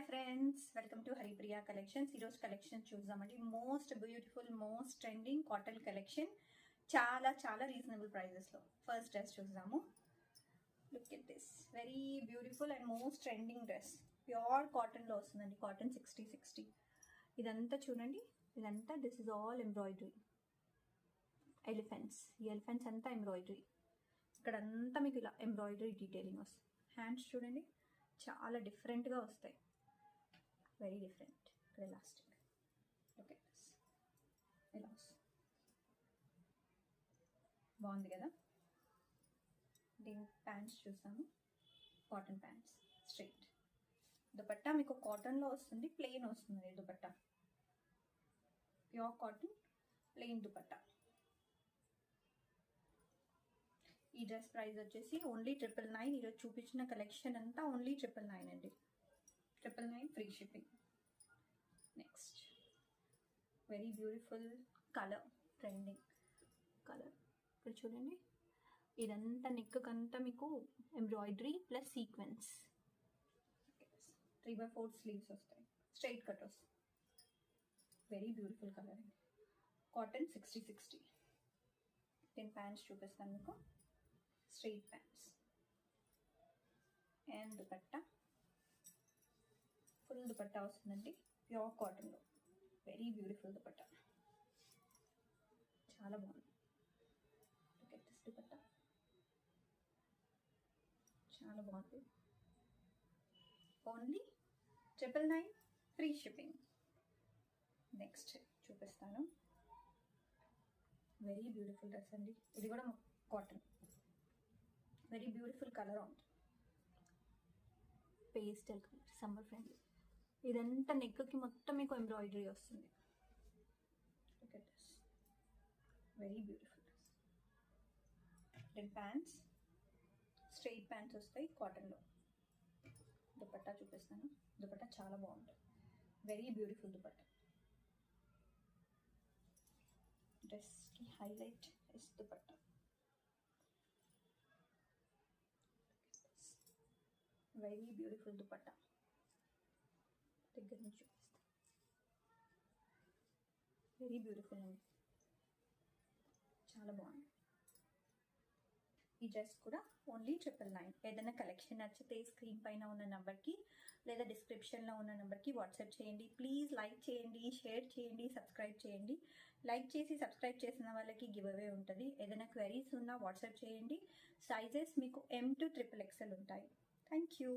Hi friends, welcome to Haripriya collections. ఈరోజు collection చూద్దామండి. Most beautiful, most trending cotton collection, చాలా చాలా రీజనబుల్ ప్రైజెస్లో. ఫస్ట్ డ్రెస్ చూద్దాము. Look at this very beautiful and most trending dress. Pure కాటన్లో వస్తుందండి. Cotton 60 ఇదంతా చూడండి. ఇదంతా this is all embroidery. Elephants, ఈ ఎలిఫెంట్స్ అంతా ఎంబ్రాయిడరీ. ఇక్కడంతా మీకు ఇలా ఎంబ్రాయిడరీ డీటెయిలింగ్ వస్తుంది. హ్యాండ్స్ చూడండి, చాలా డిఫరెంట్గా వస్తాయి. Very different. ఇక్కడ ఎలాస్టిక్. ఓకే, ఇలా వస్తుంది. బాగుంది కదా. దీని ప్యాంట్స్ చూసాము. Cotton pants straight. దుపట్టా మీకు కాటన్లో వస్తుంది, ప్లెయిన్ వస్తుంది. Dupatta pure cotton, plain dupatta. ఈ డ్రెస్ ప్రైస్ వచ్చేసి ఓన్లీ 999. ఈరోజు చూపించిన కలెక్షన్ అంతా ఓన్లీ 999 అండి. 999 free shipping. Next very beautiful colour, trending colour. ఇక్కడ చూడండి, ఇదంతా నెక్కంతా మీకు ఎంబ్రాయిడరీ ప్లస్ సీక్వెన్స్. 3/4 స్లీవ్స్ వస్తాయి. స్ట్రైట్ కట్ వస్తాయి. వెరీ బ్యూటిఫుల్ కలర్ అండి. కాటన్ 60 దీని ప్యాంట్స్ చూపిస్తాను మీకు. Straight pants and dupatta. Full dupatta వస్తుందండి, ప్యూర్ కాటన్లో. వెరీ బ్యూటిఫుల్ దుపట్టా, చాలా బాగుంది. దుపట్టా చాలా బాగుంది. Only 999 free shipping. నెక్స్ట్ చూపిస్తాను. వెరీ బ్యూటిఫుల్ డ్రెస్ అండి. ఇది కూడా కాటన్. వెరీ బ్యూటిఫుల్ కలర్ ఉంది. Pastel colour, summer friendly. ఇదంతా నెక్కి మొత్తం మీకు ఎంబ్రాయిడరీ వస్తుంది. Look at this very beautiful dress. Then pants straight pants వస్తాయి కాటన్లో. దుపట్టా చూపిస్తాను. దుపట్టా చాలా బాగుంటుంది. Very beautiful dupatta. డ్రెస్కి highlight is dupatta. Very beautiful dupatta. దగ్గర నుంచి చూపిస్తాను. వెరీ బ్యూటిఫుల్ అండి, చాలా బాగుంది. ఈ డ్రెస్ కూడా ఓన్లీ 999. ఏదైనా కలెక్షన్ నచ్చితే స్క్రీన్ పైన ఉన్న నెంబర్కి లేదా డిస్క్రిప్షన్లో ఉన్న నెంబర్కి వాట్సాప్ చేయండి. ప్లీజ్ లైక్ చేయండి, షేర్ చేయండి, సబ్స్క్రైబ్ చేయండి. లైక్ చేసి సబ్స్క్రైబ్ చేసిన వాళ్ళకి గివ్ అవే ఉంటుంది. ఏదైనా క్వెరీస్ ఉన్నా వాట్సాప్ చేయండి. సైజెస్ మీకు M to XXL ఉంటాయి. Thank you.